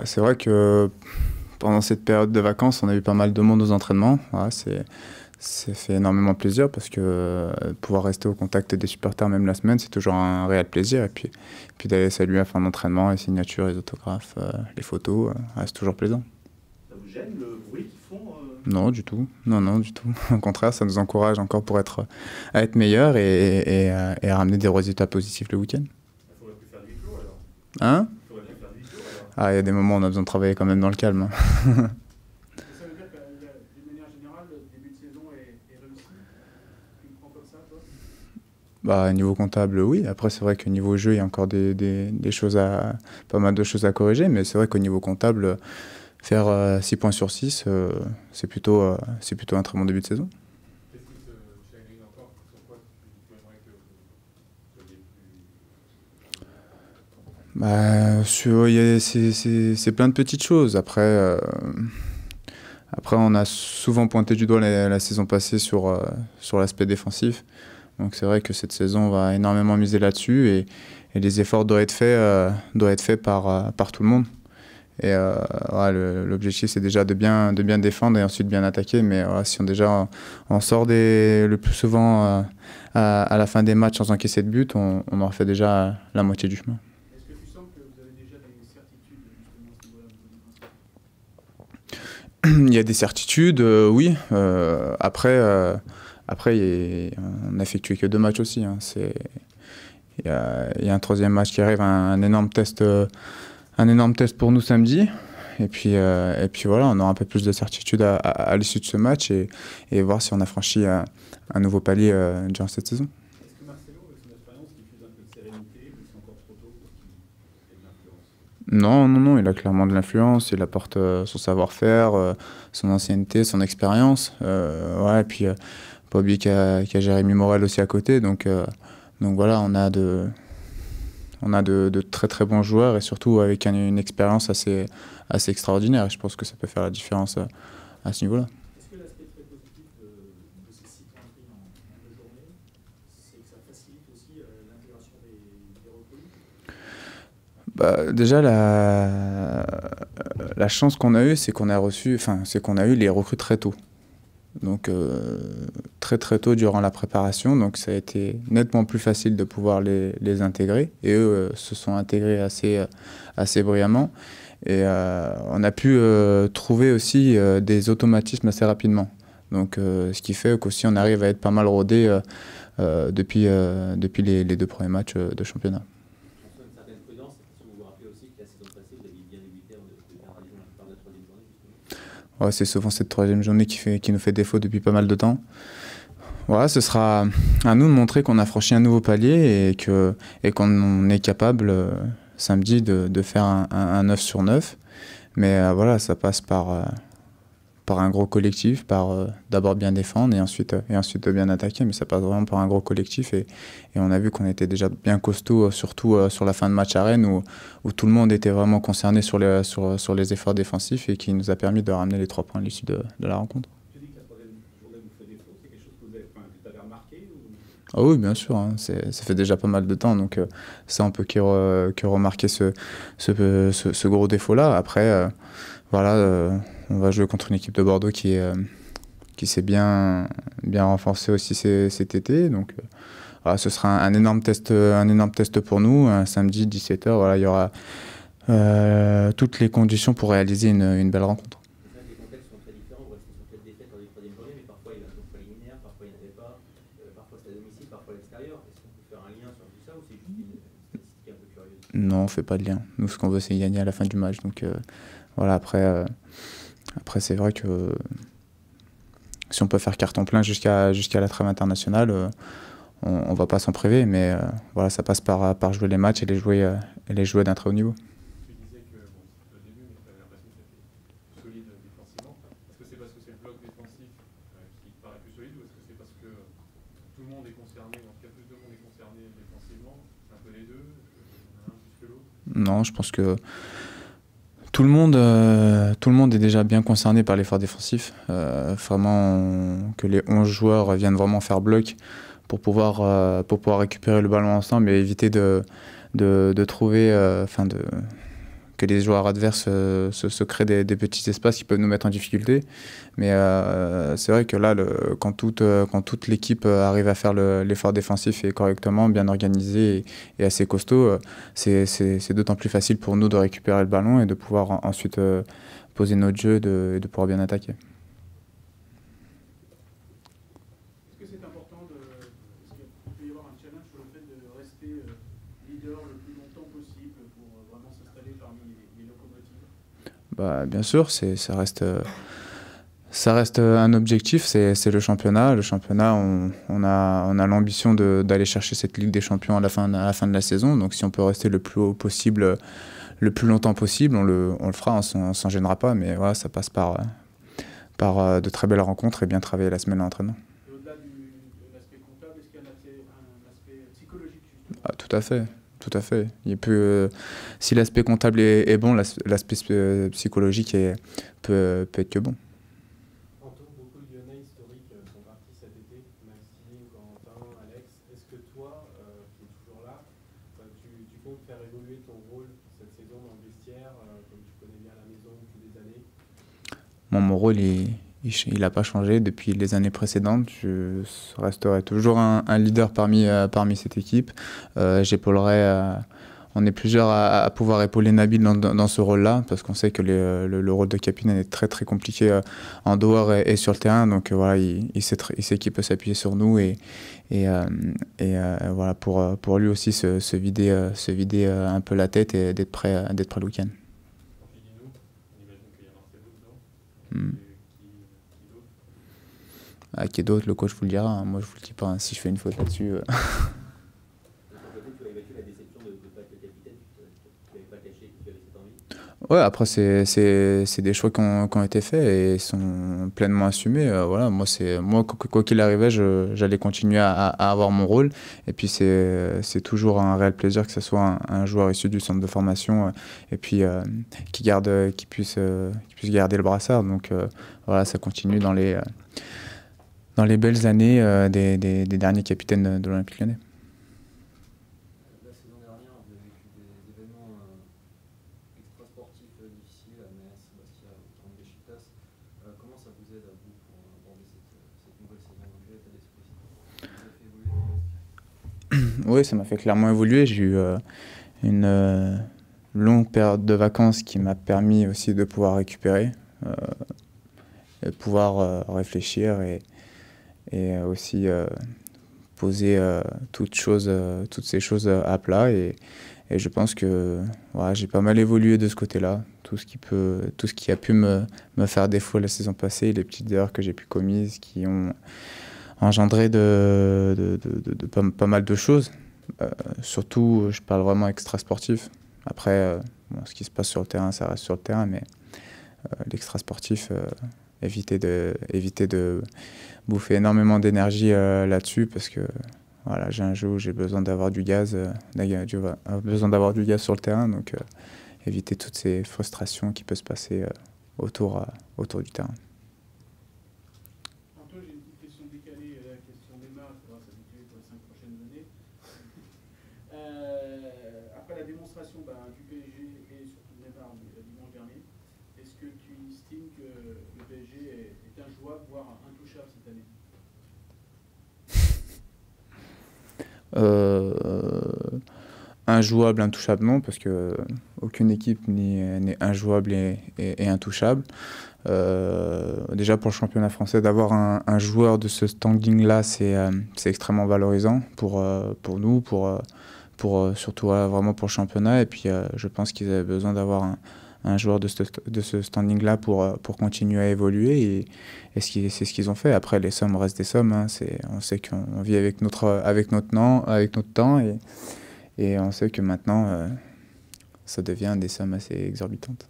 C'est vrai que pendant cette période de vacances, on a eu pas mal de monde aux entraînements. Ouais, c'est fait énormément plaisir parce que pouvoir rester au contact des supporters même la semaine, c'est toujours un réel plaisir. Et puis d'aller saluer à la fin d'entraînement, les signatures, les autographes, les photos, ouais, c'est toujours plaisant. Ça vous gêne le bruit qu'ils font Non, du tout. Non, non, du tout. Au contraire, ça nous encourage encore à être meilleurs et à ramener des résultats positifs le week-end. Il faudrait plus faire du huis clos alors. Hein? Il faudrait plus faire du huis clos alors. Ah, il y a des moments où on a besoin de travailler quand même dans le calme, hein. Ça veut dire que d'une manière générale, le début de saison est réussi. Tu le prends comme ça, toi? Bah, niveau comptable, oui. Après, c'est vrai que niveau jeu, il y a encore des choses pas mal de choses à corriger. Mais c'est vrai qu'au niveau comptable, faire 6 points sur 6, c'est plutôt un très bon début de saison. Qu'est-ce qui te chagrine encore? Sur quoi tu aimerais que vous soyez plus... Bah, c'est plein de petites choses. Après, on a souvent pointé du doigt la saison passée sur l'aspect défensif. Donc c'est vrai que cette saison, on va énormément miser là-dessus et les efforts doivent être faits par tout le monde. Et ouais, l'objectif, c'est déjà de bien défendre et ensuite bien attaquer. Mais si on sort le plus souvent à la fin des matchs sans encaisser de but, on aura fait déjà la moitié du chemin. Est-ce que tu sens que vous avez déjà des certitudes justement à ce niveau-là Il y a des certitudes, oui. Après, on n'a effectué que 2 matchs aussi, hein. Il y a un troisième match qui arrive, un énorme test pour nous samedi. Et puis voilà, on aura un peu plus de certitude à l'issue de ce match et voir si on a franchi un nouveau palier durant cette saison. Est-ce que Marcelo, avec son expérience, diffuse un peu de sérénité ou c'est encore trop tôt parce qu'il y a de l'influence? Non, non, non, il a clairement de l'influence, il apporte son savoir-faire, son ancienneté, son expérience. Ouais, et puis, pas oublier qu'il y a Jérémy Morel aussi à côté. Donc voilà, on a de très très bons joueurs et surtout avec une expérience assez extraordinaire. Et je pense que ça peut faire la différence à ce niveau-là. Est-ce que l'aspect très positif de ces sites inscrits en 2 journées, c'est que ça facilite aussi l'intégration des recrues? Bah, déjà, la chance qu'on a eue, c'est qu'on a eu les recrues très tôt. Donc très très tôt durant la préparation, donc ça a été nettement plus facile de pouvoir les intégrer et eux se sont intégrés assez brillamment et on a pu trouver aussi des automatismes assez rapidement. Donc ce qui fait qu'aussi on arrive à être pas mal rodé depuis les 2 premiers matchs de championnat. On sent une certaine prudence, parce que vous vous rappelez aussi que la saison passée, vous aviez bien débuté en réalisant la plupart de la troisième journée, justement. Ouais, c'est souvent cette troisième journée qui nous fait défaut depuis pas mal de temps. Voilà, ce sera à nous de montrer qu'on a franchi un nouveau palier et qu'on est capable samedi de faire un 9 sur 9. Mais voilà, ça passe par un gros collectif, par d'abord bien défendre et ensuite de bien attaquer. Mais ça passe vraiment par un gros collectif et on a vu qu'on était déjà bien costaud, surtout sur la fin de match à Rennes où tout le monde était vraiment concerné sur les efforts défensifs et qui nous a permis de ramener les 3 points à l'issue de la rencontre. Tu dis que la troisième journée vous fait défaut, c'est quelque chose que tu avais remarqué ou... Ah oui, bien sûr, hein, ça fait déjà pas mal de temps, donc ça on peut que remarquer ce gros défaut-là. Après, voilà, on va jouer contre une équipe de Bordeaux qui s'est bien renforcée aussi cet été, donc voilà, ce sera un énorme test pour nous, un samedi 17h, voilà, il y aura toutes les conditions pour réaliser une belle rencontre. C'est vrai que les contextes sont très différents. Vous restez sur 4 défaites dans les troisième journée, mais parfois il y a un jour préliminaire, parfois il n'y en avait pas, parfois c'est à domicile, parfois à l'extérieur. Est-ce qu'on peut faire un lien sur tout ça ou c'est juste une statistique un peu curieuse? Non, on fait pas de lien. Nous, ce qu'on veut, c'est gagner à la fin du match. Donc voilà, après c'est vrai que si on peut faire carton plein jusqu'à la trêve internationale, on va pas s'en priver. Mais voilà, ça passe par jouer les matchs et les jouer d'un très haut niveau. Tu disais que, bon, c'était au début, mais tu avais l'impression que c'était plus solide défensivement. Est-ce que c'est parce que c'est le bloc défensif qui te paraît plus solide ou est-ce que c'est parce que tout le monde est concerné, en tout cas plus de monde est concerné défensivement? C'est un peu les deux, l'un plus que l'autre? Non, je pense que tout le monde est déjà bien concerné par l'effort défensif. Vraiment, que les 11 joueurs viennent vraiment faire bloc pour pouvoir récupérer le ballon ensemble et éviter de trouver, que les joueurs adverses se créent des petits espaces qui peuvent nous mettre en difficulté. Mais c'est vrai que là, quand toute l'équipe arrive à faire l'effort défensif et correctement, bien organisé et assez costaud, c'est d'autant plus facile pour nous de récupérer le ballon et de pouvoir ensuite poser notre jeu et de pouvoir bien attaquer. Est-ce que c'est important est-ce qu'il peut y avoir un challenge sur le fait de rester leader le plus longtemps possible pour vraiment s'installer parmi les locomotives? Bah, bien sûr, ça reste un objectif, c'est le championnat. Le championnat, on a l'ambition d'aller chercher cette Ligue des Champions à la fin de la saison. Donc si on peut rester le plus haut possible, le plus longtemps possible, on le fera, on s'en gênera pas. Mais voilà, ça passe par de très belles rencontres et bien travailler la semaine d'entraînement. Au-delà de l'aspect comptable, est-ce qu'il y a un aspect psychologique justement? Ah, tout à fait. Tout à fait. Si l'aspect comptable est bon, l'aspect psychologique peut être que bon. Anto, beaucoup de Lyonnais historiques sont partis cet été, Maxime, Corentin, Alex. Est-ce que toi, qui es toujours là, tu comptes faire évoluer ton rôle cette saison dans le vestiaire, comme tu connais bien la maison depuis des années? Mon rôle, il n'a pas changé depuis les années précédentes. Je resterai toujours un leader parmi cette équipe. On est plusieurs à pouvoir épauler Nabil dans ce rôle-là, parce qu'on sait que le rôle de capitaine est très très compliqué en dehors et sur le terrain. Donc voilà, il sait qu'il peut s'appuyer sur nous et voilà, pour lui aussi se vider un peu la tête et d'être prêt le week-end. Dis-nous, on imagine qu'il y a Marcelo dedans. Mm. Qui d'autre? Qui d'autre, le coach vous le dira, hein. Moi je vous le dis pas, hein. Si je fais une faute là-dessus. De ton côté, tu as évacué la déception de ne pas être le capitaine, tu n'avais pas caché que tu avais cette envie? Ouais, après c'est des choix qui ont été faits et sont pleinement assumés. Voilà, moi quoi qu'il arrivait, j'allais continuer à avoir mon rôle. Et puis c'est toujours un réel plaisir que ce soit un joueur issu du centre de formation et puis qui puisse garder le brassard. Donc voilà, ça continue dans les belles années des derniers capitaines de l'Olympique Lyonnais. La saison dernière, vous avez vécu des événements extra-sportifs difficiles à Metz, Bastia, au Beşiktaş. Comment ça vous aide à vous pour aborder cette nouvelle saison? Quel état d'esprit ça vous a fait évoluer? Oui, ça m'a fait clairement évoluer. J'ai eu une longue période de vacances qui m'a permis aussi de pouvoir récupérer, de pouvoir réfléchir et aussi poser toutes ces choses à plat. Et je pense que voilà, j'ai pas mal évolué de ce côté-là. Tout ce qui a pu me faire défaut la saison passée, les petites erreurs que j'ai pu commises, qui ont engendré pas mal de choses. Surtout, je parle vraiment extra-sportif. Après, ce qui se passe sur le terrain, ça reste sur le terrain, mais l'extra-sportif, éviter de bouffer énormément d'énergie là-dessus, parce que voilà, j'ai un jeu où j'ai besoin d'avoir du gaz, besoin d'avoir du gaz sur le terrain, donc éviter toutes ces frustrations qui peuvent se passer autour du terrain. Antoine, j'ai une petite question décalée, la question Neymar, il faudra s'habituer pour les 5 prochaines années. Après la démonstration du PSG et surtout de Neymar dimanche dernier, est-ce que tu estimes que le PSG est injouable, voire intouchable cette année? Injouable, intouchable, non, parce que aucune équipe n'est injouable et intouchable. Déjà pour le championnat français, d'avoir un joueur de ce standing-là, c'est extrêmement valorisant pour nous, surtout vraiment pour le championnat. Et puis je pense qu'ils avaient besoin d'avoir un joueur de ce standing-là pour continuer à évoluer. Et c'est ce qu'ils ont fait. Après, les sommes restent des sommes, hein. On sait qu'on vit avec notre temps. Et on sait que maintenant, ça devient des sommes assez exorbitantes.